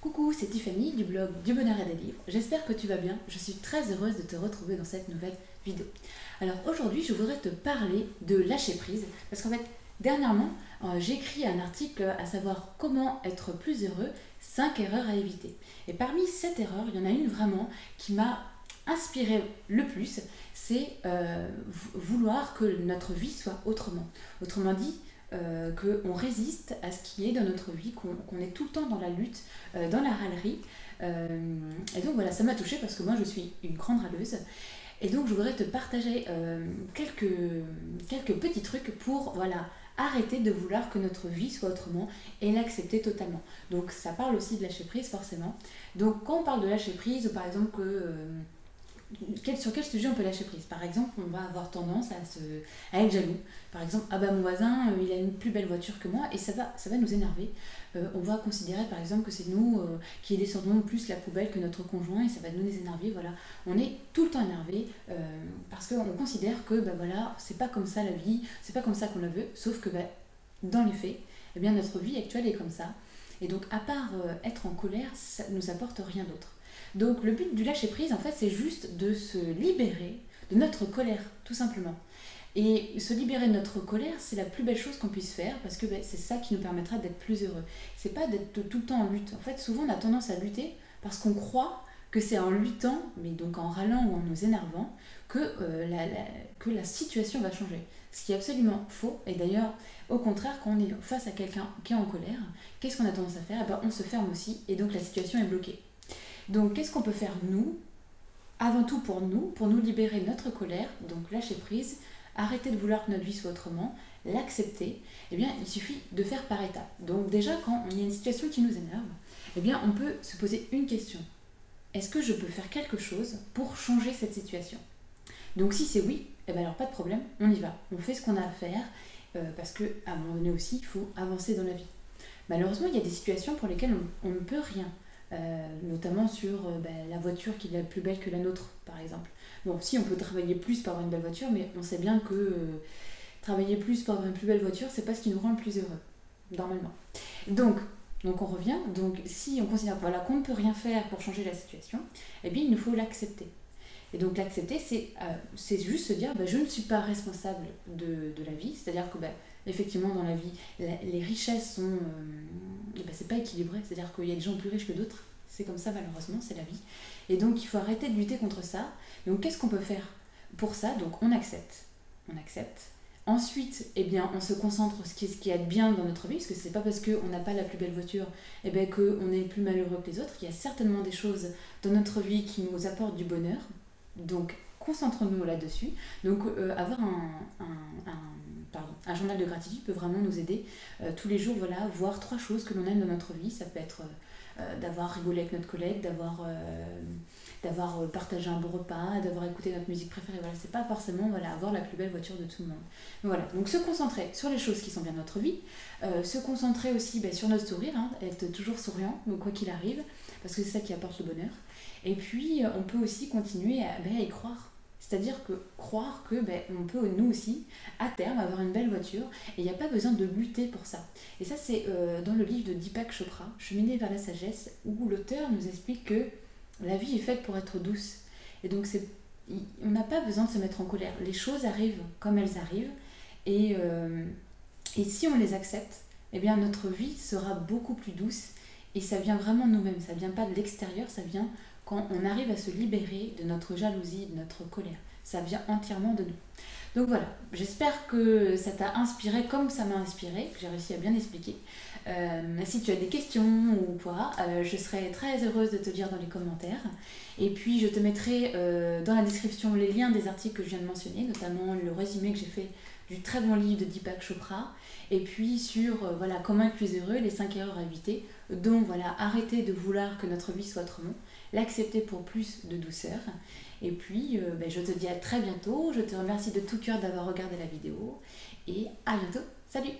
Coucou, c'est Tiffany du blog Du Bonheur et des Livres. J'espère que tu vas bien. Je suis très heureuse de te retrouver dans cette nouvelle vidéo. Alors aujourd'hui, je voudrais te parler de lâcher prise parce qu'en fait, dernièrement, j'ai écrit un article à savoir comment être plus heureux, 5 erreurs à éviter. Et parmi 7 erreurs, il y en a une vraiment qui m'a inspiré le plus, c'est vouloir que notre vie soit autrement. Autrement dit, qu'on résiste à ce qui est dans notre vie, qu'on est tout le temps dans la lutte, dans la râlerie. Et donc voilà, ça m'a touchée parce que moi je suis une grande râleuse. Et donc je voudrais te partager quelques petits trucs pour voilà, arrêter de vouloir que notre vie soit autrement et l'accepter totalement. Donc ça parle aussi de lâcher prise forcément. Donc quand on parle de lâcher prise, par exemple sur quel sujet on peut lâcher prise? Par exemple, on va avoir tendance à être jaloux. Par exemple, ah bah mon voisin, il a une plus belle voiture que moi et ça va nous énerver. On va considérer par exemple que c'est nous qui descendons plus la poubelle que notre conjoint et ça va nous énerver. Voilà. On est tout le temps énervé parce qu'on considère que bah voilà, c'est pas comme ça la vie, c'est pas comme ça qu'on la veut, sauf que bah, dans les faits, eh bien, notre vie actuelle est comme ça. Et donc à part être en colère, ça ne nous apporte rien d'autre. Donc le but du lâcher prise, en fait, c'est juste de se libérer de notre colère, tout simplement. Et se libérer de notre colère, c'est la plus belle chose qu'on puisse faire parce que c'est ça qui nous permettra d'être plus heureux. C'est pas d'être tout le temps en lutte. En fait, souvent on a tendance à lutter parce qu'on croit que c'est en luttant, mais donc en râlant ou en nous énervant, que la situation va changer. Ce qui est absolument faux. Et d'ailleurs, au contraire, quand on est face à quelqu'un qui est en colère, qu'est-ce qu'on a tendance à faire? On se ferme aussi et donc la situation est bloquée. Donc, qu'est-ce qu'on peut faire nous, avant tout pour nous libérer de notre colère, donc lâcher prise, arrêter de vouloir que notre vie soit autrement, l'accepter, eh bien, il suffit de faire par étapes. Donc déjà, quand il y a une situation qui nous énerve, eh bien, on peut se poser une question. Est-ce que je peux faire quelque chose pour changer cette situation? Donc, si c'est oui, eh bien alors pas de problème, on y va. On fait ce qu'on a à faire, parce qu'à un moment donné aussi, il faut avancer dans la vie. Malheureusement, il y a des situations pour lesquelles on ne peut rien. Notamment sur la voiture qui est plus belle que la nôtre, par exemple. Bon, si on peut travailler plus pour avoir une belle voiture, mais on sait bien que travailler plus pour avoir une plus belle voiture, c'est pas ce qui nous rend le plus heureux, normalement. Donc on revient, donc si on considère voilà, qu'on ne peut rien faire pour changer la situation, eh bien il nous faut l'accepter. Et donc l'accepter, c'est juste se dire je ne suis pas responsable de la vie, c'est-à-dire que effectivement dans la vie, les richesses sont c'est pas équilibré, c'est-à-dire qu'il y a des gens plus riches que d'autres, c'est comme ça malheureusement, c'est la vie. Et donc il faut arrêter de lutter contre ça. Donc qu'est-ce qu'on peut faire pour ça? Donc on accepte. Ensuite, on se concentre sur ce qui est bien dans notre vie, parce que c'est pas parce qu'on n'a pas la plus belle voiture qu'on est plus malheureux que les autres. Il y a certainement des choses dans notre vie qui nous apportent du bonheur. Donc concentrons-nous là-dessus. Donc avoir un journal de gratitude peut vraiment nous aider tous les jours, voilà, voir 3 choses que l'on aime dans notre vie. Ça peut être d'avoir rigolé avec notre collègue, d'avoir partagé un bon repas, d'avoir écouté notre musique préférée. Voilà, c'est pas forcément avoir la plus belle voiture de tout le monde. Voilà, donc se concentrer sur les choses qui sont bien dans notre vie, se concentrer aussi sur notre sourire, être toujours souriant, donc quoi qu'il arrive, parce que c'est ça qui apporte le bonheur. Et puis on peut aussi continuer à y croire. C'est-à-dire que croire que on peut nous aussi, à terme, avoir une belle voiture et il n'y a pas besoin de lutter pour ça. Et ça, c'est dans le livre de Deepak Chopra, Cheminer vers la sagesse, où l'auteur nous explique que la vie est faite pour être douce. Et donc, on n'a pas besoin de se mettre en colère. Les choses arrivent comme elles arrivent et si on les accepte, eh bien, notre vie sera beaucoup plus douce et ça vient vraiment de nous-mêmes. Ça ne vient pas de l'extérieur, ça vient quand on arrive à se libérer de notre jalousie, de notre colère. Ça vient entièrement de nous. Donc voilà, j'espère que ça t'a inspiré comme ça m'a inspiré, que j'ai réussi à bien expliquer. Si tu as des questions ou quoi, je serai très heureuse de te lire dans les commentaires. Et puis je te mettrai dans la description les liens des articles que je viens de mentionner, notamment le résumé que j'ai fait du très bon livre de Deepak Chopra, et puis sur comment être plus heureux, les 5 erreurs à éviter, dont arrêter de vouloir que notre vie soit autrement, l'accepter pour plus de douceur. Et puis je te dis à très bientôt, je te remercie de tout cœur d'avoir regardé la vidéo, et à bientôt, salut!